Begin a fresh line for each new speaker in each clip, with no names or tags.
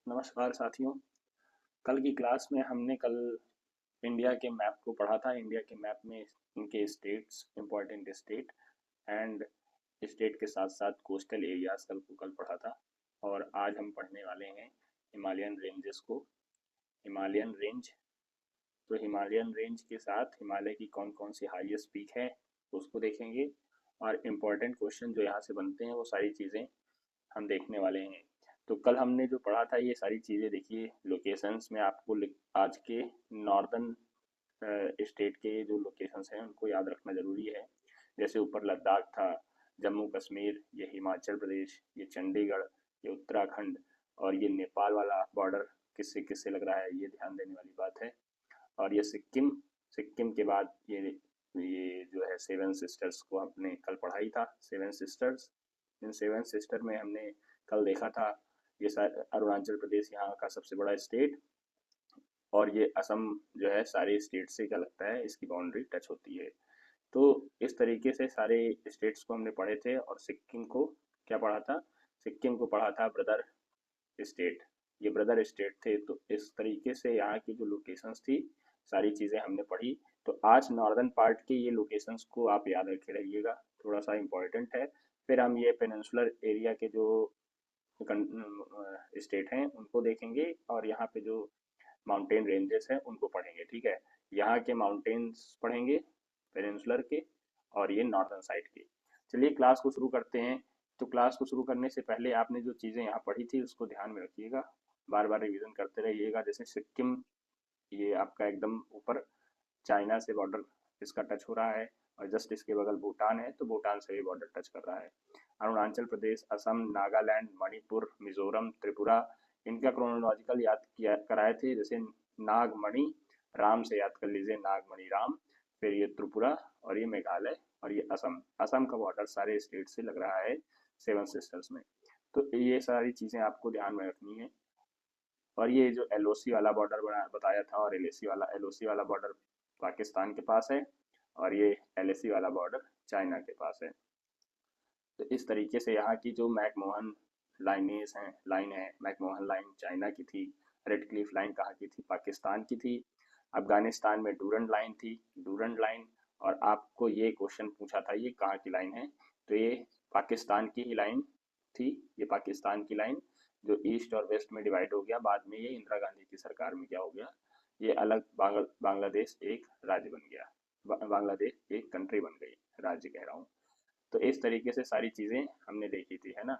नमस्कार साथियों। कल की क्लास में हमने कल इंडिया के मैप को पढ़ा था। इंडिया के मैप में इनके states, important state and state के साथ साथ कोस्टल एरियाज कल पढ़ा था। और आज हम पढ़ने वाले हैं हिमालयन रेंजेस को। हिमालयन रेंज, तो हिमालयन रेंज के साथ हिमालय की कौन कौन सी हाईएस्ट पीक है उसको देखेंगे। और इम्पोर्टेंट क्वेश्चन जो यहाँ से बनते हैं वो सारी चीज़ें हम देखने वाले हैं। तो कल हमने जो पढ़ा था ये सारी चीज़ें देखिए, लोकेशंस में आपको आज के नॉर्दर्न स्टेट के जो लोकेशंस हैं उनको याद रखना ज़रूरी है। जैसे ऊपर लद्दाख था, जम्मू कश्मीर, ये हिमाचल प्रदेश, ये चंडीगढ़, ये उत्तराखंड और ये नेपाल वाला बॉर्डर किससे किससे लग रहा है ये ध्यान देने वाली बात है। और ये सिक्किम, सिक्किम के बाद ये जो है सेवन सिस्टर्स को हमने कल पढ़ा ही था। Seven sisters, in seven sister में हमने कल देखा था ये अरुणाचल प्रदेश यहाँ का सबसे बड़ा स्टेट, और ये असम जो है सारे स्टेट से क्या लगता है इसकी बाउंड्री टच होती है। तो इस तरीके से सारे स्टेट्स को हमने पढ़े थे। और सिक्किम को क्या पढ़ा था? सिक्किम को पढ़ा था ब्रदर स्टेट, ये ब्रदर स्टेट थे। तो इस तरीके से यहाँ की जो लोकेशंस थी सारी चीज़ें हमने पढ़ी। तो आज नॉर्दर्न पार्ट के ये लोकेशंस को आप याद रखे रहिएगा, थोड़ा सा इम्पोर्टेंट है। फिर हम ये पेनिनसुलर एरिया के जो स्टेट हैं उनको देखेंगे, और यहाँ पे जो माउंटेन रेंजेस हैं उनको पढ़ेंगे। ठीक है, यहाँ के माउंटेन्स पढ़ेंगे पेनिनसुलर के, और ये नॉर्दर्न साइड के। चलिए क्लास को शुरू करते हैं। तो क्लास को शुरू करने से पहले आपने जो चीज़ें यहाँ पढ़ी थी उसको ध्यान में रखिएगा, बार बार रिवीजन करते रहिएगा। जैसे सिक्किम, ये आपका एकदम ऊपर चाइना से बॉर्डर इसका टच हो रहा है, और जस्ट इसके बगल भूटान है तो भूटान से भी बॉर्डर टच कर रहा है। अरुणाचल प्रदेश, असम, नागालैंड, मणिपुर, मिजोरम, त्रिपुरा, इनका क्रोनोलॉजिकल याद किया कराए थे। जैसे नागमणि राम से याद कर लीजिए, नागमणि राम। फिर ये त्रिपुरा, और ये मेघालय, और ये असम। असम का बॉर्डर सारे स्टेट से लग रहा है सेवन सिस्टर्स में। तो ये सारी चीज़ें आपको ध्यान में रखनी है। और ये जो एलओसी वाला बॉर्डर बना बताया था, और एलओसी वाला बॉर्डर पाकिस्तान के पास है, और ये एलएसी वाला बॉर्डर चाइना के पास है। तो इस तरीके से यहाँ की जो मैकमोहन लाइन है, मैकमोहन लाइन चाइना की थी। रेड क्लिफ लाइन कहाँ की थी? पाकिस्तान की थी। अफगानिस्तान में डूरंड लाइन थी, डूरंड लाइन। और आपको ये क्वेश्चन पूछा था ये कहाँ की लाइन है, तो ये पाकिस्तान की ही लाइन थी। ये पाकिस्तान की लाइन जो ईस्ट और वेस्ट में डिवाइड हो गया, बाद में ये इंदिरा गांधी की सरकार में क्या हो गया, ये अलग बांग्लादेश एक राज्य बन गया। बांग्लादेश एक कंट्री बन गई, राज्य कह रहा हूँ। तो इस तरीके से सारी चीज़ें हमने देखी थी, है ना।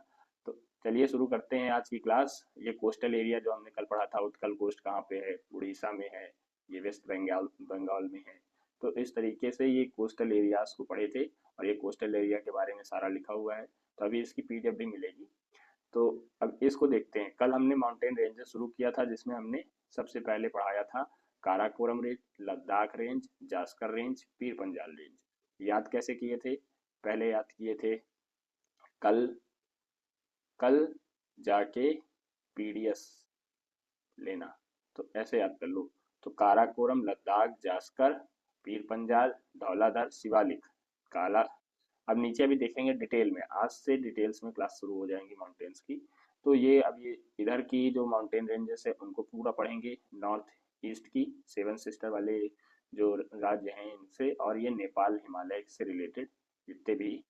तो चलिए शुरू करते हैं आज की क्लास। ये कोस्टल एरिया जो हमने कल पढ़ा था, उत्कल कोस्ट कहाँ पे है? उड़ीसा में है। ये वेस्ट बंगाल बंगाल में है। तो इस तरीके से ये कोस्टल एरियाज को पढ़े थे, और ये कोस्टल एरिया के बारे में सारा लिखा हुआ है। तो अभी इसकी पीडीएफ भी मिलेगी। तो अब इसको देखते हैं। कल हमने माउंटेन रेंजेस शुरू किया था, जिसमें हमने सबसे पहले पढ़ाया था Karakoram range, Ladakh range, Zanskar range, Pir Panjal range. याद कैसे किए थे? पहले याद किए थे कल कल जाके पीडीएस लेना, तो ऐसे याद कर लो। तो काराकोरम, लद्दाख, जास्कर, पीर पंजाल, धौलाधर, शिवालिक, काला। अब नीचे अभी देखेंगे डिटेल में, आज से डिटेल्स में क्लास शुरू हो जाएंगी माउंटेन्स की। तो ये अब ये इधर की जो माउंटेन रेंजेस है उनको पूरा पढ़ेंगे, नॉर्थ ईस्ट की सेवन सिस्टर वाले जो राज्य हैं इनसे, और ये नेपाल हिमालय से रिलेटेड जितने भी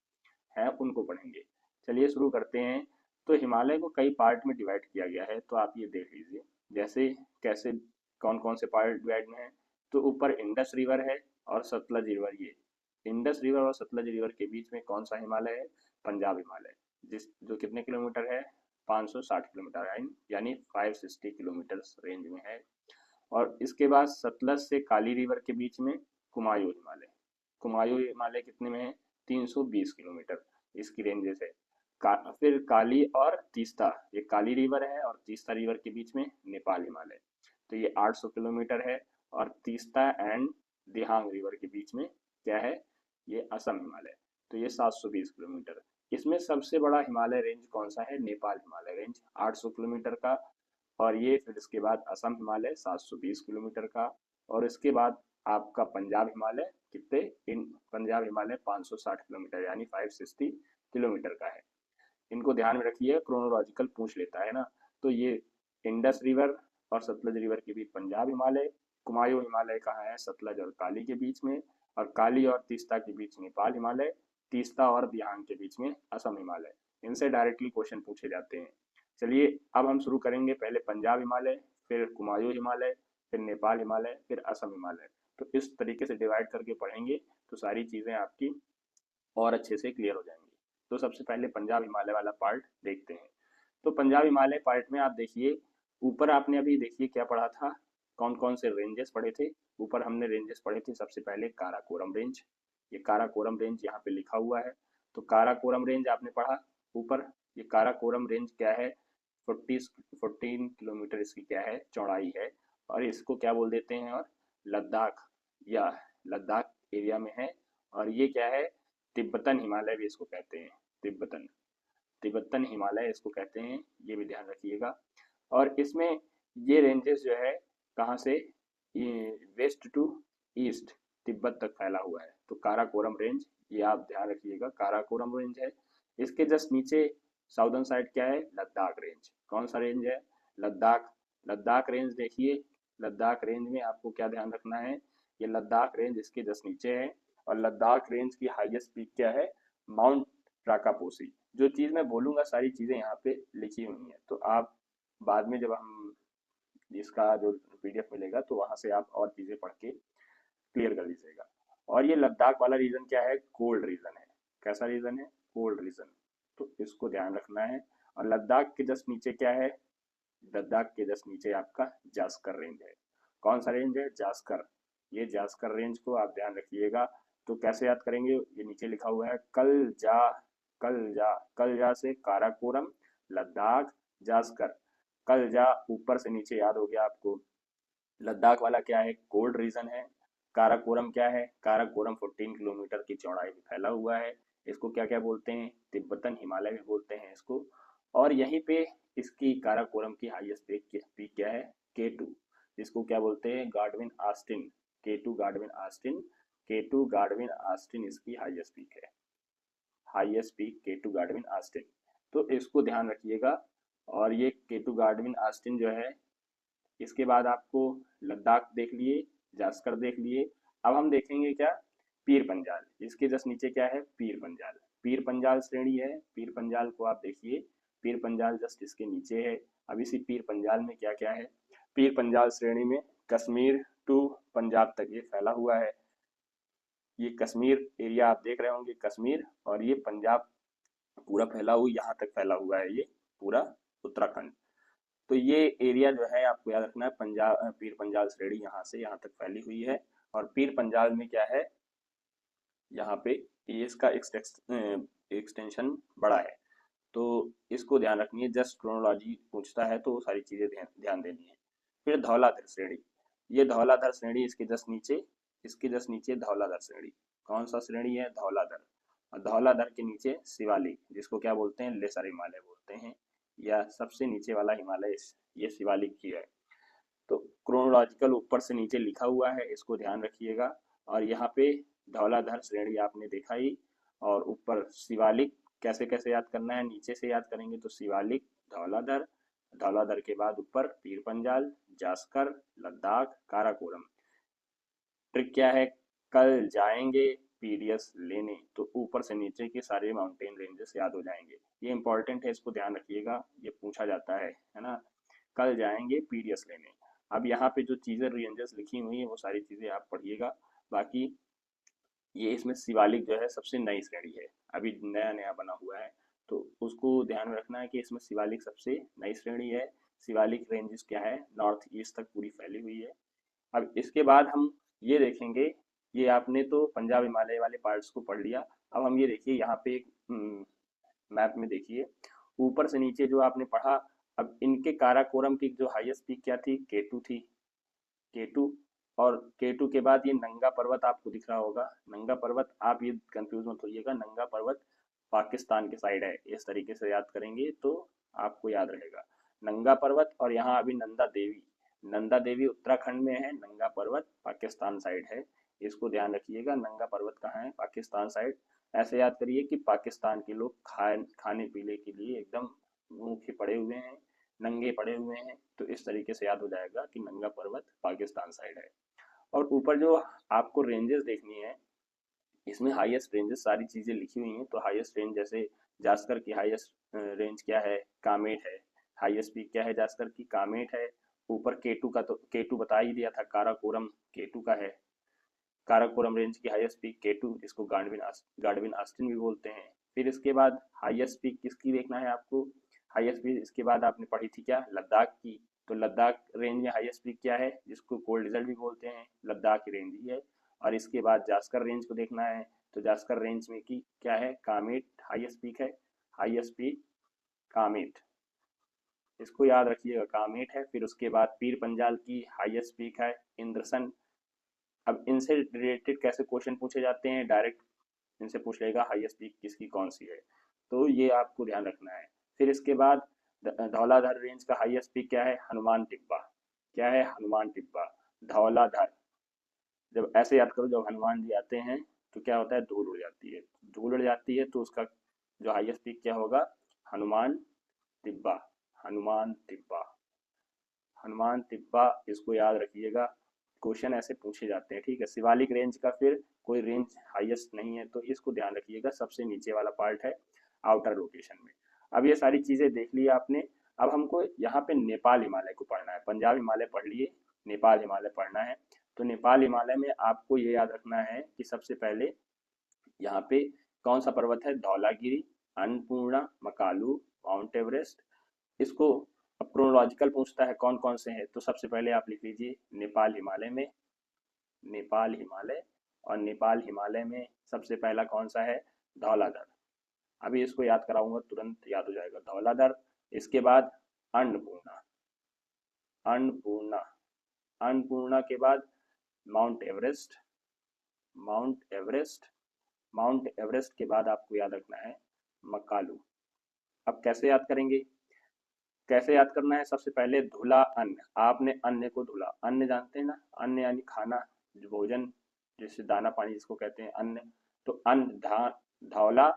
हैं उनको पढ़ेंगे। चलिए शुरू करते हैं। तो हिमालय को कई पार्ट में डिवाइड किया गया है, तो आप ये देख लीजिए जैसे कैसे, कौन कौन से पार्ट डिवाइड में है। तो ऊपर इंडस रिवर है और सतलज रिवर। ये इंडस रिवर और सतलज रिवर के बीच में कौन सा हिमालय है? पंजाब हिमालय, जिस जो कितने किलोमीटर है? 560 किलोमीटर, यानी 560 किलोमीटर रेंज में है। और इसके बाद सतलज से काली रिवर के बीच में कुमायूं हिमालय। कुमायूं हिमालय कितने में है? 320 किलोमीटर इसकी रेंजेस है। फिर काली और तीस्ता, ये काली रिवर है और तीस्ता रिवर के बीच में नेपाल हिमालय, तो ये 800 किलोमीटर है। और तीस्ता एंड दिहांग रिवर के बीच में क्या है? ये असम हिमालय, तो ये 720 किलोमीटर। इसमें सबसे बड़ा हिमालय रेंज कौन सा है? नेपाल हिमालय रेंज 800 किलोमीटर का। और ये फिर इसके बाद असम हिमालय 720 किलोमीटर का। और इसके बाद आपका पंजाब हिमालय कितने? इन पंजाब हिमालय 560 किलोमीटर यानी 560 किलोमीटर का है। इनको ध्यान में रखिए, क्रोनोलॉजिकल पूछ लेता है ना। तो ये इंडस रिवर और सतलज रिवर के बीच पंजाब हिमालय, कुमायूं हिमालय कहाँ है, सतलज और काली के बीच में, और काली और तीस्ता के बीच नेपाल हिमालय, तीस्ता और दियांग के बीच में असम हिमालय। इनसे डायरेक्टली क्वेश्चन पूछे जाते हैं। चलिए अब हम शुरू करेंगे, पहले पंजाब हिमालय, फिर कुमायूं हिमालय, फिर नेपाल हिमालय, फिर असम हिमालय। तो इस तरीके से डिवाइड करके पढ़ेंगे तो सारी चीज़ें आपकी और अच्छे से क्लियर हो जाएंगी। तो सबसे पहले पंजाब हिमालय वाला पार्ट देखते हैं। तो पंजाब हिमालय पार्ट में आप देखिए, ऊपर आपने अभी देखिए क्या पढ़ा था, कौन कौन से रेंजेस पढ़े थे। ऊपर हमने रेंजेस पढ़े थे, सबसे पहले काराकोरम रेंज, ये काराकोरम रेंज यहाँ पे लिखा हुआ है। तो काराकोरम रेंज आपने पढ़ा ऊपर। ये काराकोरम रेंज क्या है, 14 किलोमीटर इसकी क्या है, चौड़ाई है। और इसको क्या बोल देते हैं, और लद्दाख या लद्दाख एरिया में है। और ये क्या है, तिब्बतन हिमालय भी इसको कहते हैं, तिब्बतन तिब्बतन हिमालय इसको कहते हैं, ये भी ध्यान रखिएगा। और इसमें ये रेंजेस जो है कहाँ से, वेस्ट टू ईस्ट तिब्बत तक फैला हुआ है। तो काराकोरम रेंज ये आप ध्यान रखिएगा, काराकोरम रेंज है। इसके जस्ट नीचे साउदर्न साइड क्या है, लद्दाख रेंज। कौन सा रेंज है, लद्दाख। लद्दाख रेंज देखिए, लद्दाख रेंज में आपको क्या ध्यान रखना है, ये लद्दाख रेंज इसके जस्ट नीचे है। और लद्दाख रेंज की हाईएस्ट पीक क्या है, माउंट राकापोसी। जो चीज़ मैं बोलूँगा सारी चीज़ें यहाँ पे लिखी हुई हैं, तो आप बाद में जब हम इसका जो पीडीएफ मिलेगा तो वहाँ से आप और चीज़ें पढ़ के क्लियर कर लीजिएगा। और ये लद्दाख वाला रीजन क्या है, कोल्ड रीजन है। कैसा रीजन है, कोल्ड रीजन। तो इसको ध्यान रखना है। और लद्दाख के जस्ट नीचे क्या है, लद्दाख के जस्ट नीचे आपका जास्कर रेंज है। कौन सा रेंज है, जास्कर। ये जास्कर रेंज को आप ध्यान रखिएगा। तो कैसे याद करेंगे, ये नीचे लिखा हुआ है, कल जा से काराकोरम, लद्दाख, जास्कर। कल जा ऊपर से नीचे याद हो गया आपको। लद्दाख वाला क्या है, कोल्ड रीजन है। काराकोरम क्या है, काराकोरम 14 किलोमीटर की चौड़ाई में फैला हुआ है। इसको क्या क्या बोलते हैं, तिब्बतन हिमालय भी बोलते हैं इसको। और यहीं पे इसकी काराकोरम की हाईएस्ट पीक क्या है, K2, जिसको क्या बोलते हैं, Godwin Austen. K2 Godwin Austen, K2 Godwin Austen इसकी हाईएस्ट पीक है, highest peak K2 Godwin Austen. तो इसको ध्यान रखिएगा। और ये K2 गार्डविन आस्टिन जो है, इसके बाद आपको लद्दाख देख लिए, जास्कर देख लिए। अब हम देखेंगे क्या, पीर पंजाल। इसके जस्ट नीचे क्या है, पीर पंजाल। पीर पंजाल श्रेणी है, पीर पंजाल को आप देखिए, पीर पंजाल जस्ट इसके नीचे है। अब इसी पीर पंजाल में क्या क्या है, पीर पंजाल श्रेणी में कश्मीर टू पंजाब तक ये फैला हुआ है। ये कश्मीर एरिया आप देख रहे होंगे, कश्मीर, और ये पंजाब पूरा फैला हुआ, यहाँ तक फैला हुआ है ये पूरा उत्तराखंड। तो ये एरिया जो है आपको याद रखना है, पंजाब पीर पंजाल श्रेणी यहाँ से यहाँ तक फैली हुई है। और पीर पंजाल में क्या है, यहाँ पे ये इसका एक्सटेंशन बड़ा है। तो इसको ध्यान रखनी है, जस्ट क्रोनोलॉजी पूछता है तो सारी चीज़ें ध्यान देनी है। फिर धौलाधर श्रेणी, ये धौलाधर श्रेणी इसके जस्ट नीचे, इसके जस्ट नीचे धौलाधर श्रेणी। कौन सा श्रेणी है, धौलाधर। और धौलाधर के नीचे शिवालिक, जिसको क्या बोलते हैं, लेसर हिमालय बोलते हैं, या सबसे नीचे वाला हिमालय ये शिवालिक ही है। तो क्रोनोलॉजिकल ऊपर से नीचे लिखा हुआ है, इसको ध्यान रखिएगा। और यहाँ पे धौलाधर श्रेणी आपने देखा ही। और ऊपर शिवालिक कैसे कैसे याद करना है, नीचे से याद करेंगे तो शिवालिक, धौलाधर, धौलाधर के बाद ऊपर पीर पंजाल, जास्कर, लद्दाख, काराकोरम। ट्रिक क्या है, कल जाएंगे पीडीएस लेने तो ऊपर से नीचे के सारे माउंटेन रेंजेस याद हो जाएंगे। ये इंपॉर्टेंट है, इसको ध्यान रखिएगा, ये पूछा जाता है ना। कल जाएंगे पीडीएस लेने। अब यहाँ पे जो चीज़ें रेंजेस लिखी हुई हैं वो सारी चीज़ें आप पढ़िएगा। बाकी ये इसमें शिवालिक जो है सबसे नई श्रेणी है, अभी नया नया बना हुआ है। तो उसको ध्यान में रखना है कि इसमें शिवालिक सबसे नई श्रेणी है। शिवालिक रेंजेस क्या है, नॉर्थ ईस्ट तक पूरी फैली हुई है। अब इसके बाद हम ये देखेंगे, ये आपने तो पंजाब हिमालय वाले पार्ट्स को पढ़ लिया। अब हम ये देखिए यहाँ पे एक मैप में देखिए, ऊपर से नीचे जो आपने पढ़ा। अब इनके काराकोरम की जो हाईएस्ट पीक क्या थी, K2 थी, K2। और K2 के बाद ये नंगा पर्वत आपको दिख रहा होगा, नंगा पर्वत। आप ये कंफ्यूज मत होइएगा, नंगा पर्वत पाकिस्तान के साइड है, इस तरीके से याद करेंगे तो आपको याद रहेगा, नंगा पर्वत। और यहाँ अभी नंदा देवी, नंदा देवी उत्तराखंड में है, नंगा पर्वत पाकिस्तान साइड है। इसको ध्यान रखिएगा, नंगा पर्वत कहाँ है, पाकिस्तान साइड। ऐसे याद करिए कि पाकिस्तान के लोग खाने पीने के लिए एकदम भूखे पड़े हुए हैं, नंगे पड़े हुए हैं, तो इस तरीके से याद हो जाएगा कि नंगा पर्वत पाकिस्तान साइड है। और ऊपर जो आपको रेंजेस देखनी है, इसमें हाईएस्ट रेंजेस सारी चीज़ें लिखी हुई हैं। तो हाईएस्ट रेंज जैसे जास्कर की हाईएस्ट रेंज क्या है, कामेट है। हाईएस्ट पीक क्या है जास्कर की, कामेट है। ऊपर केटू का, तो केटू बता ही दिया था, काराकोरम केटू का है। काराकोरम रेंज की हाईएस्ट पीक केटू, जिसको गार्डविन आस्टिन भी बोलते हैं। फिर इसके बाद हाईएस्ट पीक किसकी देखना है आपको, हाईएस्ट पीक इसके बाद आपने पढ़ी थी क्या, लद्दाख की। तो लद्दाख रेंज में हाईएस्ट पीक क्या है, जिसको कोल्ड डेजर्ट भी बोलते हैं, लद्दाख की रेंज ही है। और इसके बाद जास्कर रेंज को देखना है, तो जास्कर रेंज में की क्या है, कामेट हाईएस्ट पीक है। हाईएस्ट पीक कामेट, इसको याद रखिएगा, कामेट है। फिर उसके बाद पीर पंजाल की हाईएस्ट पीक है इंद्रसन। अब इनसे रिलेटेड कैसे क्वेश्चन पूछे जाते हैं, डायरेक्ट इनसे पूछ लेगा हाईएस्ट पीक किसकी कौन सी है, तो ये आपको ध्यान रखना है। फिर इसके बाद धौलाधर रेंज का हाईएस्ट पीक क्या है, हनुमान टिब्बा। क्या है, हनुमान टिब्बा। धौलाधर, जब ऐसे याद करो, जब हनुमान जी आते हैं तो क्या होता है, धूल उड़ जाती है। धूल उड़ जाती है तो उसका जो हाईएस्ट पीक क्या होगा, हनुमान तिब्बा। हनुमान तिब्बा, हनुमान तिब्बा, इसको याद रखिएगा। क्वेश्चन ऐसे पूछे जाते हैं, ठीक है। शिवालिक रेंज का फिर कोई रेंज हाईएस्ट नहीं है, तो इसको ध्यान रखिएगा, सबसे नीचे वाला पार्ट है आउटर लोकेशन में। अब ये सारी चीजें देख ली आपने। अब हमको यहाँ पे नेपाल हिमालय को पढ़ना है। पंजाब हिमालय पढ़ लिए, नेपाल हिमालय पढ़ना है। तो नेपाल हिमालय में आपको ये याद रखना है कि सबसे पहले यहाँ पे कौन सा पर्वत है, धौलागिरी, अन्नपूर्णा, मकालू, माउंट एवरेस्ट। इसको अब क्रोनोलॉजिकल पूछता है कौन कौन से हैं, तो सबसे पहले आप लिख लीजिए नेपाल हिमालय में, नेपाल हिमालय। और नेपाल हिमालय में सबसे पहला कौन सा है, धौलाधर। अभी इसको याद कराऊंगा, तुरंत याद हो जाएगा, धौलाधर। इसके बाद अन्नपूर्णा, अन्नपूर्णा, अन्नपूर्णा के बाद mount Everest, mount Everest. Mount Everest के बाद आपको याद रखना है मकालू। अब कैसे याद करेंगे, कैसे याद करना है, सबसे पहले धुला अन्न। आपने अन्न को धुला, अन्न जानते हैं ना, अन्न यानी खाना, जो भोजन, जैसे दाना पानी जिसको कहते हैं अन्न। तो अन्न धौला,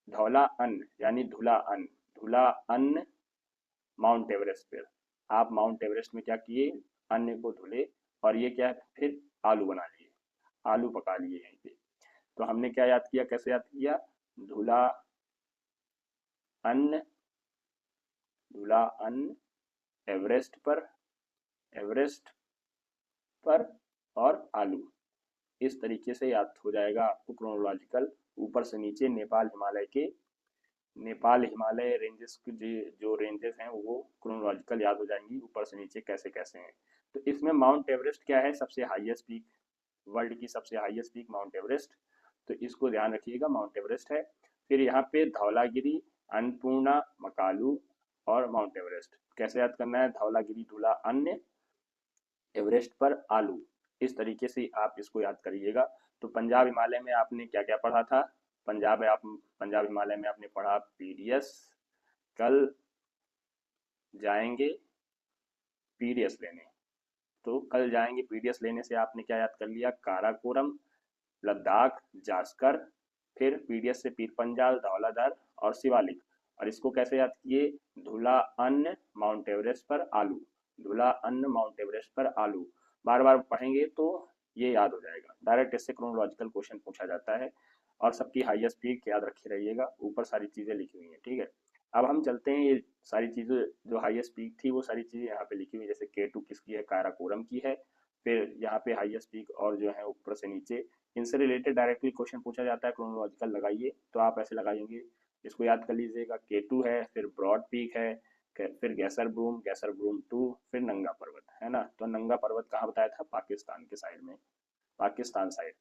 धौला अन्न यानी धुला अन्न, धुला अन्न माउंट एवरेस्ट पर। आप माउंट एवरेस्ट में क्या किए, अन्न को धुले, और ये क्या है, फिर आलू बना लिए, आलू पका लिए यहीं पे। तो हमने क्या याद किया, कैसे याद किया, धुला अन्न, धुला अन्न एवरेस्ट पर, एवरेस्ट पर, और आलू। इस तरीके से याद हो जाएगा आपको क्रोनोलॉजिकल, ऊपर से नीचे नेपाल हिमालय के, नेपाल हिमालय रेंजेस की जो रेंजेस हैं वो क्रोनोलॉजिकल याद हो जाएंगी, ऊपर से नीचे कैसे कैसे हैं। तो इसमें माउंट एवरेस्ट क्या है, सबसे हाईएस्ट पीक, वर्ल्ड की सबसे हाईएस्ट पीक माउंट एवरेस्ट। तो इसको ध्यान रखिएगा, माउंट एवरेस्ट है। फिर यहाँ पे धौलागिरी, अन्नपूर्णा, मकालू और माउंट एवरेस्ट। कैसे याद करना है, धौलागिरी धुला अन्न, एवरेस्ट पर आलू। इस तरीके से आप इसको याद करिएगा। तो पंजाब हिमालय में आपने क्या क्या पढ़ा था, पंजाब हिमालय में आपने पढ़ा पीडीएस। कल जाएंगे पीडीएस लेने, तो कल जाएंगे पीडीएस लेने से आपने क्या याद कर लिया, काराकोरम, लद्दाख, जास्कर। फिर पीडीएस से पीर पंजाल, धौलाधर और शिवालिक। और इसको कैसे याद किए, धुला अन्न माउंट एवरेस्ट पर आलू, धुला अन्न माउंट एवरेस्ट पर आलू। बार बार पढ़ेंगे तो ये याद हो जाएगा, डायरेक्ट इससे क्रोनोलॉजिकल क्वेश्चन पूछा जाता है। और सबकी हाईएस्ट पीक याद रखे रहिएगा, ऊपर सारी चीज़ें लिखी हुई हैं, ठीक है। अब हम चलते हैं, ये सारी चीज़ें जो हाईएस्ट पीक थी वो सारी चीज़ें यहाँ पे लिखी हुई है, जैसे केटू किसकी है, काराकोरम की है। फिर यहाँ पे हाईएस्ट पीक और जो है ऊपर से नीचे, इनसे रिलेटेड डायरेक्टली क्वेश्चन पूछा जाता है, क्रोनोलॉजिकल लगाइए, तो आप ऐसे लगाएंगे, इसको याद कर लीजिएगा, केटू है, फिर ब्रॉड पीक है, फिर गैसर ब्रूम टू, फिर नंगा पर्वत है ना। तो नंगा पर्वत कहाँ बताया था, पाकिस्तान के साइड में, पाकिस्तान साइड।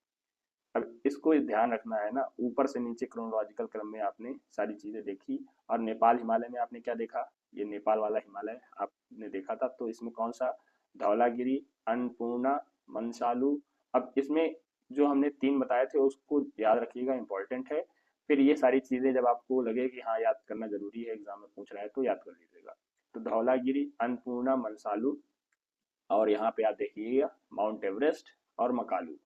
अब इसको ध्यान रखना है ना, ऊपर से नीचे क्रोनोलॉजिकल क्रम में आपने सारी चीजें देखी। और नेपाल हिमालय में आपने क्या देखा, ये नेपाल वाला हिमालय आपने देखा था। तो इसमें कौन सा, धौलागिरी, अन्नपूर्णा, मंसालू। अब इसमें जो हमने तीन बताए थे उसको याद रखिएगा, इंपॉर्टेंट है। फिर ये सारी चीजें जब आपको लगे कि हाँ याद करना जरूरी है, एग्जाम में पूछ रहा है, तो याद कर लीजिएगा। तो धौलागिरी, अन्नपूर्णा, मंसालू, और यहाँ पे आप देखिएगा माउंट एवरेस्ट और मकालू।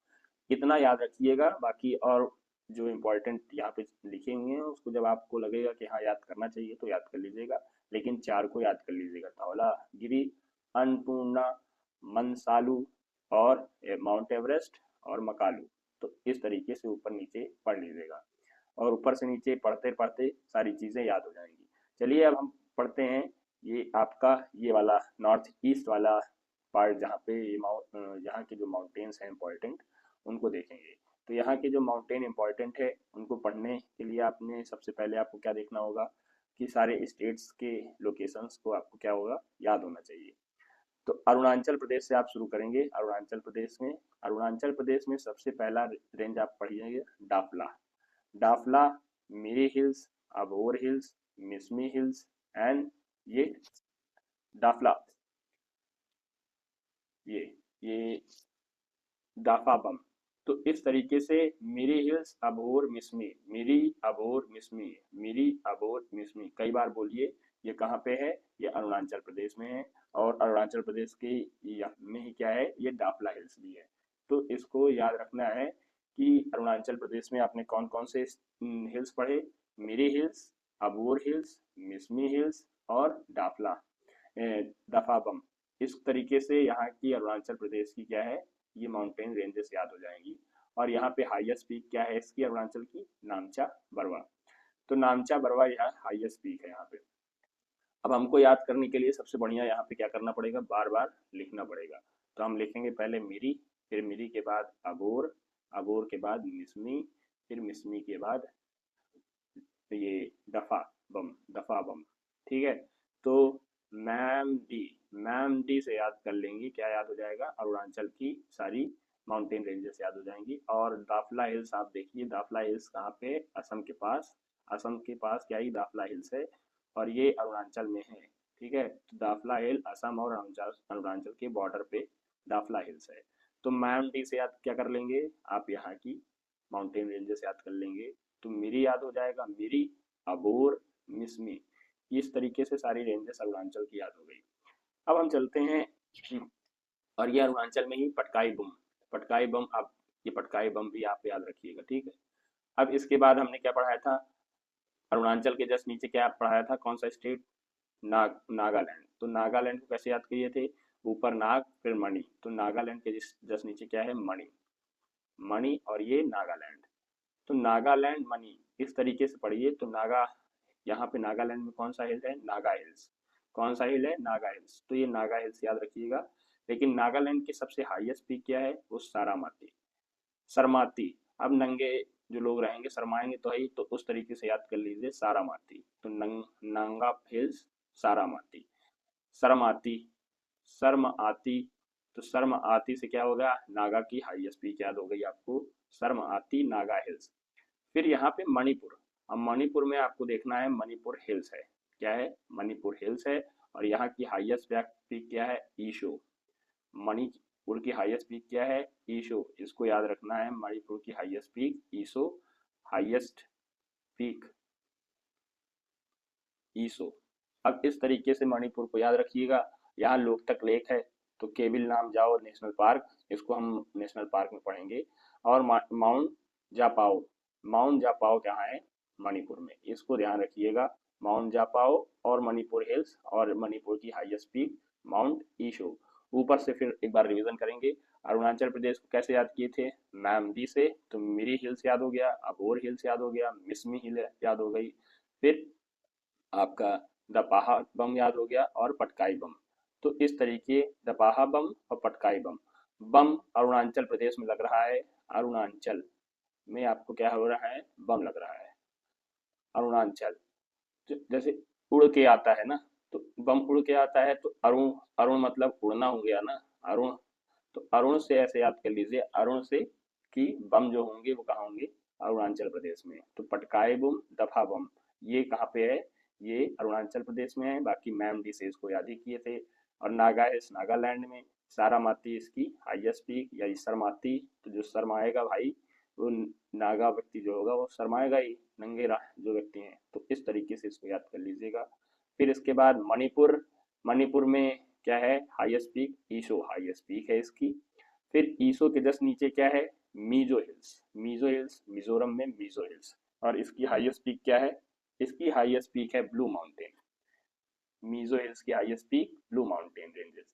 इतना याद रखिएगा, बाकी और जो इम्पोर्टेंट यहाँ पे लिखे हुए हैं उसको जब आपको लगेगा कि हाँ याद करना चाहिए तो याद कर लीजिएगा। लेकिन चार को याद कर लीजिएगा, धौलागिरी, अन्नपूर्णा, मनसालू और माउंट एवरेस्ट और मकालू। तो इस तरीके से ऊपर नीचे पढ़ लीजिएगा और ऊपर से नीचे पढ़ते पढ़ते सारी चीज़ें याद हो जाएंगी। चलिए अब हम पढ़ते हैं ये आपका ये वाला नॉर्थ ईस्ट वाला पार्ट, जहाँ पे यहाँ के जो माउंटेन्स हैं इम्पोर्टेंट उनको देखेंगे। तो यहाँ के जो माउंटेन इम्पोर्टेंट है उनको पढ़ने के लिए आपने सबसे पहले आपको क्या देखना होगा कि सारे स्टेट्स के लोकेशंस को आपको क्या होगा याद होना चाहिए। तो अरुणाचल प्रदेश से आप शुरू करेंगे। अरुणाचल प्रदेश में सबसे पहला रेंज आप पढ़िएगा Dafla. Dafla, Miri hills, Abor hills, Mishmi hills and ये डाफला, ये दाफाबम। तो इस तरीके से मिरी हिल्स, अबोर, मिसमी, मिरी, अबोर, मिसमी, मिरी, अबोर, मिसमी कई बार बोलिए। ये कहाँ पे है? ये अरुणाचल प्रदेश में है और अरुणाचल प्रदेश के में ही क्या है, ये दाफला हिल्स भी है। तो इसको याद रखना है कि अरुणाचल प्रदेश में आपने कौन कौन से हिल्स पढ़े? Miri hills, Abor hills, Mishmi hills और डाफला दफाबम। इस तरीके से यहाँ की अरुणाचल प्रदेश की क्या है, ये माउंटेन रेंजेस याद हो जाएंगी। और यहाँ पे हाईएस्ट पीक क्या है इसकी अरुणाचल की? नामचा बरवा। तो नामचा बरवा यहाँ हाईएस्ट पीक है यहाँ पे। अब हमको याद करने के लिए सबसे बढ़िया यहाँ पे क्या करना पड़ेगा, बार बार लिखना पड़ेगा। तो हम लिखेंगे पहले मिरी, फिर मिरी के बाद अबोर, अबोर के बाद मिसमी, फिर मिसमी के बाद ये दफा बम, दफा बम। ठीक है। तो मैम डी से याद कर लेंगे, क्या याद हो जाएगा? अरुणाचल की सारी माउंटेन रेंजेस याद हो जाएंगी। और दाफला हिल्स आप देखिए, दाफला हिल्स कहाँ पे? असम के पास। असम के पास क्या ही दाफला हिल्स है और ये अरुणाचल में है। ठीक है। तो दाफला हिल असम और अरुणाचल के बॉर्डर पे दाफला हिल्स है। तो मैम डी से याद क्या कर लेंगे आप? यहाँ की माउंटेन रेंजेस याद कर लेंगे। तो मिरी याद हो जाएगा, मिरी, अबोर, मिसमी। इस तरीके से सारी रेंजेस अरुणाचल की याद हो गई। अब हम चलते हैं और ये अरुणाचल में ही पटकाई बम। पटकाई बम, आप ये पटकाई बम भी आप याद रखिएगा। ठीक है। अब इसके बाद हमने क्या पढ़ाया था? अरुणाचल के जस्ट नीचे क्या पढ़ाया था? कौन सा स्टेट? नागालैंड। तो नागालैंड को कैसे याद किए थे? ऊपर नाग फिर मणि। तो नागालैंड के जस्ट नीचे क्या है? मणि। मणि और ये नागालैंड। तो नागालैंड मणि इस तरीके से पढ़िए। तो यहाँ पे नागालैंड में कौन सा हिल है? नागा हिल्स। कौन सा हिल है? नागा हिल्स। तो ये नागा हिल्स याद रखिएगा। लेकिन नागालैंड की सबसे हाईएस्ट पीक क्या है? वो सारामाती। सरमाती। अब नंगे जो लोग रहेंगे शर्माएंगे तो ही, तो उस तरीके से याद कर लीजिए सारामाती। तो नंगा हिल्स, सारामाती। शर्म आती, शर्म आती। तो शर्म आती से क्या होगा? नागा की हाईएस्ट पीक याद हो गई आपको, शर्म आती नागा हिल्स। फिर यहाँ पे मणिपुर। अब मणिपुर में आपको देखना है, मणिपुर हिल्स है। क्या है? मणिपुर हिल्स है। और यहाँ की हाईएस्ट पीक क्या है? ईशो। मणिपुर की हाईएस्ट पीक क्या है? ईशो। इसको याद रखना है, मणिपुर की highest peak Iso, highest peak ईसो। अब इस तरीके से मणिपुर को याद रखिएगा। यहाँ लोकतक लेक है। तो केबिल नाम जाओ नेशनल पार्क, इसको हम नेशनल पार्क में पढ़ेंगे। और माउंट जापाओ। माउंट जापाओ कहाँ है? मणिपुर में। इसको ध्यान रखिएगा, माउंट जापाओ और मणिपुर हिल्स और मणिपुर की हाईएस्ट पीक माउंट ईशो। ऊपर से फिर एक बार रिवीजन करेंगे। अरुणाचल प्रदेश को कैसे याद किए थे? मैम डी से। तो मिरी हिल्स याद हो गया, अबोर हिल्स याद हो गया, मिसमी हिल याद हो गई। फिर आपका दपाहा बम याद हो गया और पटकाई बम। तो इस तरीके दपाहा बम और पटकाई बम। बम अरुणाचल प्रदेश में लग रहा है, अरुणाचल में आपको क्या हो रहा है? बम लग रहा है। अरुणाचल जैसे उड़ के आता है ना, तो बम उड़ के आता है। तो अरुण, अरुण मतलब उड़ना हो गया ना, अरुण। तो अरुण से ऐसे याद कर लीजिए, अरुण से कि बम जो होंगे वो कहाँ होंगे? अरुणाचल प्रदेश में। तो पटकाए बम, दफा बम, ये कहाँ पे है? ये अरुणाचल प्रदेश में है। बाकी मैम डी से इसको याद ही किए थे। और नागा इस नागालैंड में। सारामाती इसकी हाईएस्ट पीक या सरमाती। तो जो शर्माएगा भाई, वो नागा व्यक्ति जो होगा वो शर्माएगा ही, नंगे जो व्यक्ति हैं। तो इस तरीके से इसको याद कर लीजिएगा। फिर इसके बाद मणिपुर। मणिपुर में क्या है? Highest peak Iso, highest peak है इसकी। फिर ईशो के जस्ट नीचे क्या है? मीजो हिल्स। मीजो हिल्स मिजोरम में, मीजो हिल्स। और इसकी हाईएस्ट पीक क्या है? इसकी हाईएस्ट पीक है ब्लू माउंटेन। मीजो हिल्स की highest peak blue mountain ranges.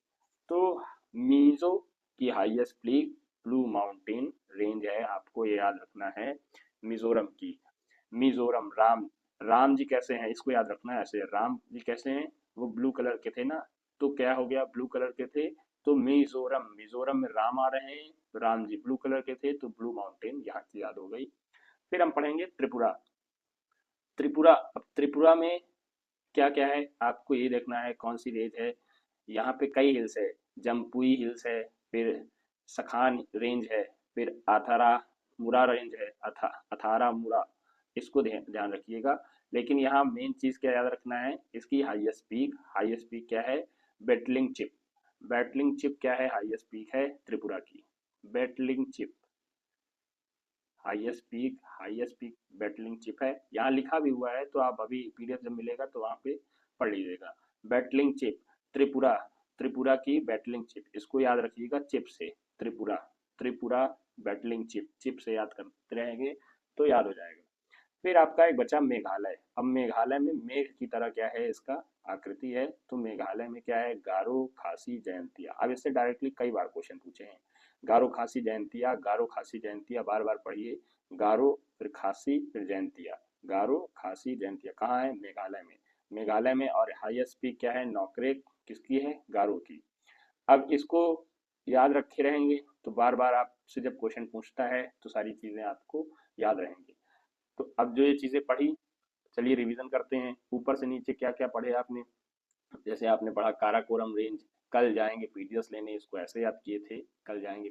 तो मीजो की highest peak blue mountain range है, आपको ये याद रखना है। मिजोरम की, मिजोरम, राम, राम जी कैसे हैं इसको याद रखना है। ऐसे राम जी कैसे हैं, वो ब्लू कलर के थे ना, तो क्या हो गया, ब्लू कलर के थे, तो मिजोरम, मिजोरम में राम आ रहे हैं, तो राम जी ब्लू कलर के थे, तो ब्लू माउंटेन यहाँ की याद हो गई। फिर हम पढ़ेंगे त्रिपुरा। त्रिपुरा, अब त्रिपुरा में क्या क्या है आपको ये देखना है, कौन सी रेंज है। यहाँ पे कई हिल्स है, जम्पुई हिल्स है, फिर सखान रेंज है, फिर अथारा मुरा रेंज है, अथारा मुरा, इसको ध्यान रखिएगा। लेकिन यहाँ मेन चीज क्या याद रखना है, इसकी हाईएस्ट पीक क्या है, बेटलिंग चिप। बेटलिंग चिप क्या है, हाईएस्ट पीक है त्रिपुरा की, बेटलिंग चिप, हाईएस्ट पीक बैटलिंग चिप है, यहाँ लिखा भी हुआ है, तो आप अभी पीडीएफ जब मिलेगा तो वहाँ पे पढ़ लीजिएगा। बैटलिंग चिप, त्रिपुरा, त्रिपुरा की बैटलिंग चिप, इसको याद रखिएगा चिप से, Tripura, Tripura battling chip, chip से याद करते रहेंगे तो याद हो जाएगा। फिर आपका एक बचा मेघालय। अब मेघालय में मेघ की तरह क्या है, इसका आकृति है, तो मेघालय में क्या है, गारो, खासी, जयंतिया। अब इससे डायरेक्टली कई बार क्वेश्चन पूछे हैं, गारो खासी जयंतिया, गारो खासी जयंतिया, बार बार पढ़िए, गारो फिर खासी फिर जयंतिया, गारो खासी जयंतिया, कहाँ है, मेघालय में, मेघालय में। और हाईएस्ट पीक क्या है, नौकरेक, किसकी है, गारो की। अब इसको याद रखे रहेंगे तो बार बार आपसे जब क्वेश्चन पूछता है तो सारी चीजें आपको याद रहेंगी। तो अब जो ये चीजें पढ़ी, चलिए रिवीजन करते हैं, ऊपर से नीचे क्या क्या पढ़े आपने। जैसे आपने पढ़ा काराकोरम रेंज, कल जाएंगे पीडीएस लेने, इसको ऐसे याद किए थे, कल जाएंगे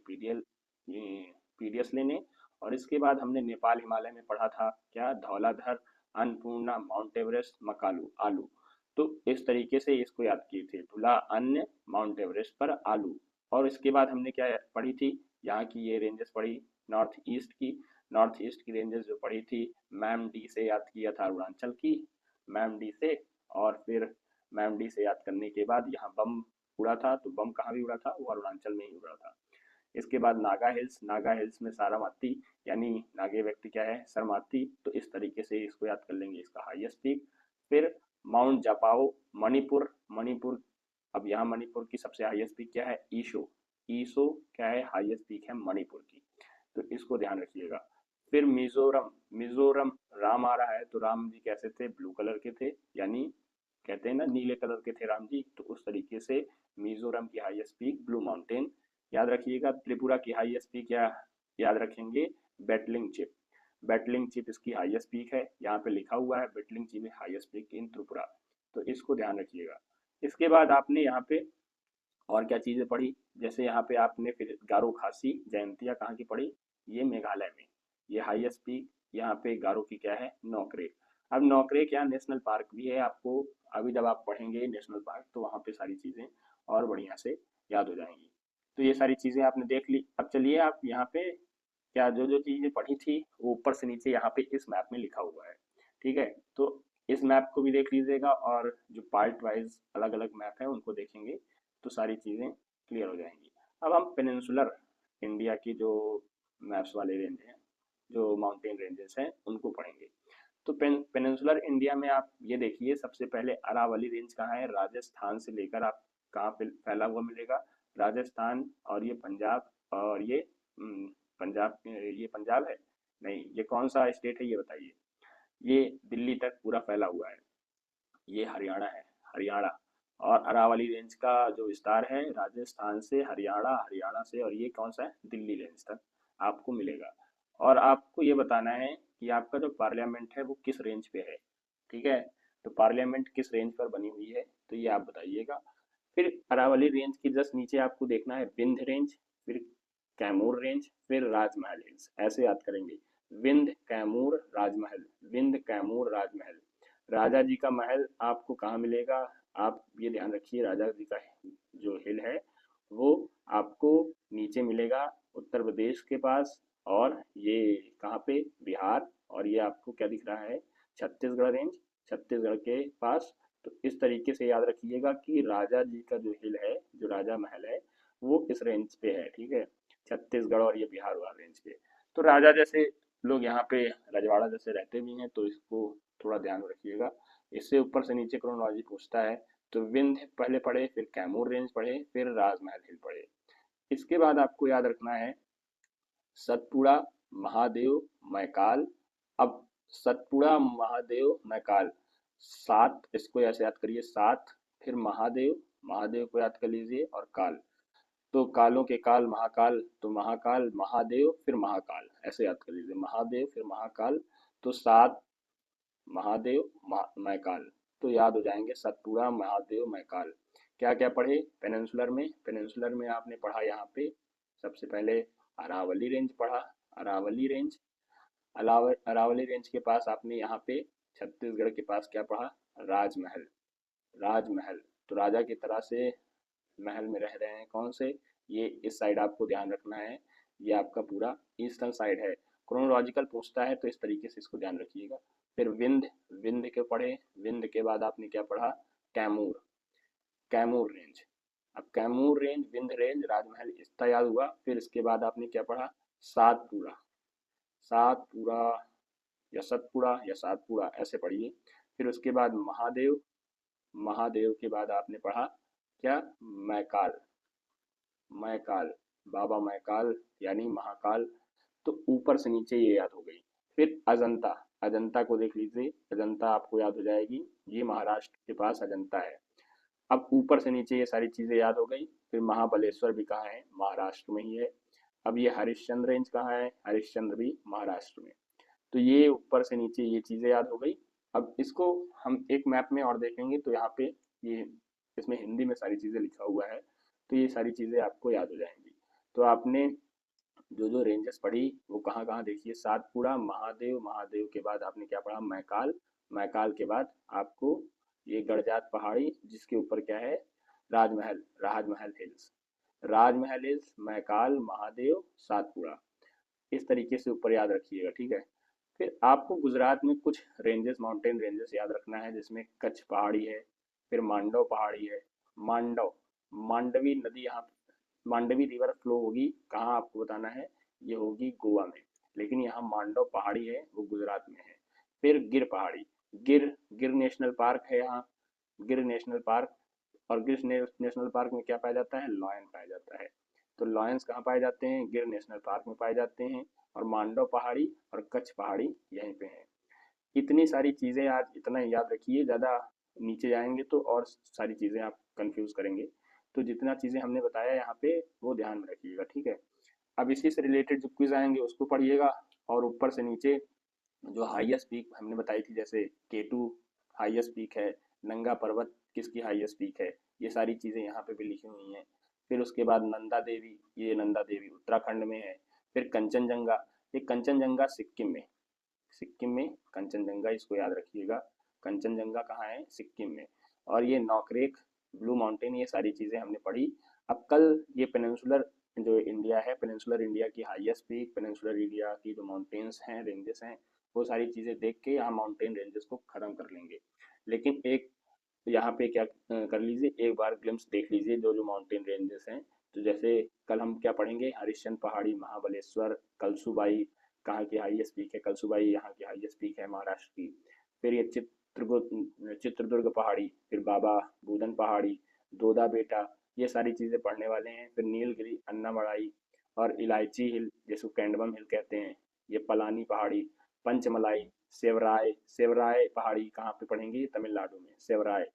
पीडीएस लेने। और इसके बाद हमने नेपाल हिमालय में पढ़ा था क्या, धौलाधर, अन्नपूर्णा, माउंट एवरेस्ट, मकालू, आलू। तो इस तरीके से इसको याद किए थे, धुला, अन्य, माउंट एवरेस्ट पर आलू। और इसके बाद हमने क्या पढ़ी थी, यहाँ की ये रेंजेस पढ़ी, नॉर्थ ईस्ट की, नॉर्थ ईस्ट की रेंजेस जो पढ़ी थी, मैम डी से याद किया था अरुणाचल की, मैम डी से। और फिर मैम डी से याद करने के बाद यहाँ बम उड़ा था, तो बम कहाँ भी उड़ा था, वो अरुणाचल में ही उड़ा था। इसके बाद नागा हिल्स, नागा हिल्स में सारामाती, यानी नागे व्यक्ति क्या है, शरमाती, तो इस तरीके से इसको याद कर लेंगे, इसका हाईएस्ट पीक। फिर माउंट जापाओ, मणिपुर, मणिपुर, अब यहाँ मणिपुर की सबसे हाईएस्ट पीक क्या है, ईशो, ईशो क्या है, हाईएस्ट पीक है मणिपुर की, तो इसको ध्यान रखिएगा। फिर मिजोरम, मिजोरम, राम आ रहा है, तो राम जी कैसे थे, ब्लू कलर के थे, यानी कहते हैं ना नीले कलर के थे राम जी, तो उस तरीके से मिजोरम की हाईएस्ट पीक ब्लू माउंटेन याद रखिएगा। त्रिपुरा की हाईएस्ट पीक क्या याद रखेंगे, बेटलिंग चिप, बेटलिंग चिप इसकी हाईएस्ट पीक है, यहाँ पे लिखा हुआ है Betling Chhip highest peak in Tripura, तो इसको ध्यान रखिएगा। इसके बाद आपने यहाँ पे और क्या चीजें पढ़ी, जैसे यहाँ पे आपने फिर गारो खासी जयंतिया कहाँ की पढ़ी, ये मेघालय में, ये हाईएस्ट पीक, यहाँ पे गारो की क्या है, नौकरेक। अब नौकरेक यहाँ नेशनल पार्क भी है, आपको अभी जब आप पढ़ेंगे नेशनल पार्क तो वहाँ पे सारी चीजें और बढ़िया से याद हो जाएंगी। तो ये सारी चीजें आपने देख ली। अब चलिए आप यहाँ पे क्या जो जो चीजें पढ़ी थी वो ऊपर से नीचे यहाँ पे इस मैप में लिखा हुआ है, ठीक है। तो इस मैप को भी देख लीजिएगा, और जो पार्ट वाइज अलग अलग मैप है उनको देखेंगे तो सारी चीज़ें क्लियर हो जाएंगी। अब हम पेनिनसुलर इंडिया की जो मैप्स वाले रेंज हैं, जो माउंटेन रेंजेस हैं, उनको पढ़ेंगे। तो पेनिनसुलर इंडिया में आप ये देखिए, सबसे पहले अरावली रेंज कहाँ है, राजस्थान से लेकर आप कहाँ पे फैला हुआ मिलेगा, राजस्थान, और ये पंजाब, और ये पंजाब, ये पंजाब है, नहीं ये कौन सा स्टेट है ये बताइए, ये दिल्ली तक पूरा फैला हुआ है, ये हरियाणा है, हरियाणा। और अरावली रेंज का जो विस्तार है राजस्थान से हरियाणा, हरियाणा से, और ये कौन सा है, दिल्ली रेंज तक आपको मिलेगा। और आपको ये बताना है कि आपका जो पार्लियामेंट है वो किस रेंज पे है, ठीक है। तो पार्लियामेंट किस रेंज पर बनी हुई है, तो ये आप बताइएगा। फिर अरावली रेंज की जस्ट नीचे आपको देखना है विंध्य रेंज, फिर कैमूर रेंज, फिर राजमहल रेंज, ऐसे याद करेंगे, विंध्य कैमूर राजमहल, विंध्य कैमूर राजमहल। राजा जी का महल आपको कहाँ मिलेगा, आप ये ध्यान रखिए, राजा जी का जो हिल है वो आपको नीचे मिलेगा उत्तर प्रदेश के पास, और ये कहाँ पे, बिहार, और ये आपको क्या दिख रहा है, छत्तीसगढ़ रेंज, छत्तीसगढ़ के पास। तो इस तरीके से याद रखिएगा कि राजा जी का जो हिल है, जो राजा महल है, वो इस रेंज पे है, ठीक है, छत्तीसगढ़ और ये बिहार वाला रेंज पे। तो राजा जैसे लोग यहाँ पे रजवाड़ा जैसे रहते भी हैं, तो इसको थोड़ा ध्यान रखिएगा। इससे ऊपर से नीचे क्रोनोलॉजी पूछता है, तो विंध्य पहले पढ़े, फिर कैमूर रेंज पढ़े, फिर राजमहल हिल पढ़े। इसके बाद आपको याद रखना है सतपुड़ा, महादेव, मैकाल। अब सतपुड़ा, महादेव, मैकाल, सात, इसको ऐसे याद करिए, सात, फिर महादेव, महादेव को याद कर लीजिए, और काल। तो कालों के काल महाकाल, तो महाकाल, महादेव, फिर महाकाल, ऐसे याद कर लीजिए, महादेव फिर महाकाल। तो सात, महादेव, मैकाल। तो याद हो जाएंगे सतपुड़ा, महादेव, मैकाल। क्या क्या पढ़े पेनिनसुलर में? पेनिनसुलर में आपने पढ़ा यहाँ पे सबसे पहले अरावली रेंज पढ़ा, अरावली रेंज। अरावली रेंज के पास आपने यहाँ पे छत्तीसगढ़ के पास क्या पढ़ा? राजमहल, राजमहल। तो राजा की तरह से महल में रह रहे हैं कौन से? ये इस साइड आपको ध्यान रखना है, ये आपका पूरा ईस्टर्न साइड है। क्रोनोलॉजिकल पूछता है तो इस तरीके से इसको ध्यान रखिएगा। फिर विंध्य, विंध्य के पढ़े, विंध्य के बाद आपने क्या पढ़ा? कैमूर, कैमूर रेंज। अब कैमूर रेंज, विंध्य रेंज, राजमहल, इतना याद हुआ। फिर इसके बाद आपने क्या पढ़ा? सातपुड़ा, सातपुड़ा या सतपुड़ा या सातपुड़ा, ऐसे पढ़िए। फिर उसके बाद महादेव, महादेव के बाद आपने पढ़ा क्या? मैकाल, मैकाल, बाबा मैकाल यानी महाकाल। तो ऊपर से नीचे ये याद हो गई। फिर अजंता, अजंता को देख लीजिए, अजंता आपको याद हो जाएगी, ये महाराष्ट्र के पास अजंता है। अब ऊपर से नीचे ये सारी चीजें याद हो गई। फिर महाबलेश्वर भी कहाँ है? महाराष्ट्र में ही है। अब ये हरिश्चंद्र रेंज कहाँ है? हरिश्चंद्र भी महाराष्ट्र में। तो ये ऊपर से नीचे ये चीजें याद हो गई। अब इसको हम एक मैप में और देखेंगे तो यहाँ पे ये इसमें हिंदी में सारी चीजें लिखा हुआ है, तो ये सारी चीजें आपको याद हो जाएंगी। तो आपने जो जो रेंजेस पढ़ी वो कहाँ कहाँ देखिए, सातपुड़ा, महादेव, महादेव के बाद आपने क्या पढ़ा? मैकाल, मैकाल के बाद आपको ये गड़जात पहाड़ी जिसके ऊपर क्या है? राजमहल, राजमहल हिल्स, राजमहल हिल्स, मैकाल, महादेव, सातपुड़ा, इस तरीके से ऊपर याद रखिएगा, ठीक है। फिर आपको गुजरात में कुछ रेंजेस, माउंटेन रेंजेस याद रखना है, जिसमें कच्छ पहाड़ी है, फिर मांडव पहाड़ी है। मांडव, मांडवी नदी यहाँ, मांडवी रिवर फ्लो होगी कहाँ आपको बताना है? ये होगी गोवा में, लेकिन यहाँ मांडव पहाड़ी है वो गुजरात में है। फिर गिर पहाड़ी, गिर, गिर नेशनल पार्क है यहाँ, गिर नेशनल पार्क। और गिर नेशनल पार्क में क्या पाया जाता है? लॉयन पाया जाता है। तो लॉयंस कहाँ पाए जाते हैं? गिर नेशनल पार्क में पाए जाते हैं। और मांडव पहाड़ी और कच्छ पहाड़ी यहीं पे है। इतनी सारी चीज़ें आज इतना ही याद रखिए, ज़्यादा नीचे जाएंगे तो और सारी चीज़ें आप कंफ्यूज करेंगे। तो जितना चीज़ें हमने बताया यहाँ पे वो ध्यान में रखिएगा, ठीक है। अब इसी से रिलेटेड जो क्विज आएंगे उसको पढ़िएगा। और ऊपर से नीचे जो हाईएस्ट पीक हमने बताई थी, जैसे केटू हाईएस्ट पीक है, नंगा पर्वत किसकी हाईएस्ट पीक है, ये सारी चीज़ें यहाँ पे भी लिखी हुई हैं। फिर उसके बाद नंदा देवी, ये नंदा देवी उत्तराखंड में है। फिर कंचनजंगा, ये कंचनजंगा सिक्किम में, सिक्किम में कंचनजंगा, इसको याद रखिएगा। कंचनजंगा कहाँ है? सिक्किम में। और ये नौकरेक, ब्लू माउंटेन, ये सारी चीज़ें हमने पढ़ी। अब कल ये पेनिनसुलर जो इंडिया है, पेनिनसुलर इंडिया की हाईएस्ट पीक, पेनिनसुलर इंडिया की जो माउंटेन्स हैं, रेंजेस हैं, वो सारी चीज़ें देख के यहाँ माउंटेन रेंजेस को ख़त्म कर लेंगे। लेकिन एक यहाँ पे क्या कर लीजिए, एक बार ग्लिम्स देख लीजिए जो जो माउंटेन रेंजेस हैं। तो जैसे कल हम क्या पढ़ेंगे? हरिश्चंद्र पहाड़ी, महाबलेश्वर, कलसुबाई कहाँ की हाईएस्ट पीक है? कलसुबाई यहाँ की हाईएस्ट पीक है महाराष्ट्र की। फिर ये चित्रदुर्ग पहाड़ी, फिर बाबा बूदन पहाड़ी, दोदा बेटा, ये सारी चीज़ें पढ़ने वाले हैं। फिर नीलगिरी, अन्नामलाई और इलायची हिल जिसको कैंडबम हिल कहते हैं, ये पलानी पहाड़ी, पंचमलाई, सेवराय, सेवराय पहाड़ी कहाँ पे पढ़ेंगे? तमिलनाडु में, सेवराय,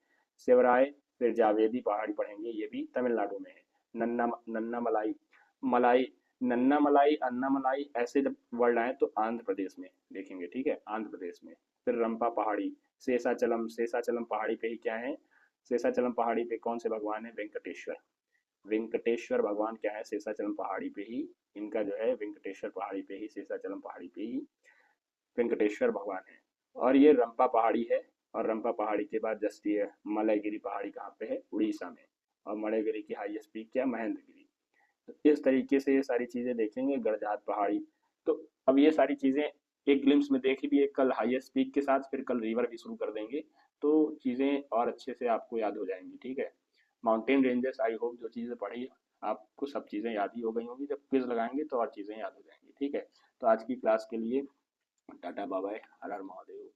सेवराय। फिर जावेदी पहाड़ी पढ़ेंगे, ये भी तमिलनाडु में है। नन्ना, नन्ना मलाई, मलाई, नन्ना मलाई, अन्ना मलाई, ऐसे जब वर्ड आए तो आंध्र प्रदेश में देखेंगे, ठीक है, आंध्र प्रदेश में। फिर रंपा पहाड़ी, शेषाचलम, शेषाचलम पहाड़ी पे ही क्या है? शेषाचलम पहाड़ी पे कौन से भगवान है? वेंकटेश्वर, वेंकटेश्वर भगवान क्या है? शेषाचलम पहाड़ी पे ही इनका जो है, वेंकटेश्वर पहाड़ी पे ही, शेषाचलम पहाड़ी पे ही वेंकटेश्वर भगवान है। और ये रंपा पहाड़ी है। और रंपा पहाड़ी के बाद जस्ट ये मलयगिरी पहाड़ी कहाँ पे है? उड़ीसा में। और मलयगिरी की हाईएस्ट पीक क्या? महेंद्रगिरी। तो इस तरीके से ये सारी चीजें देखेंगे, गड़जात पहाड़ी। तो अब ये सारी चीजें एक ग्लिम्स में देख लिए, कल हाईएस्ट पीक के साथ, फिर कल रिवर भी शुरू कर देंगे, तो चीजें और अच्छे से आपको याद हो जाएंगी, ठीक है। माउंटेन रेंजेस, आई होप जो चीजें पढ़ी आपको सब चीजें याद ही हो गई होंगी, जब क्विज लगाएंगे तो और चीजें याद हो जाएंगी, ठीक है। तो आज की क्लास के लिए टाटा, बाय बाय, हर हर महादेव।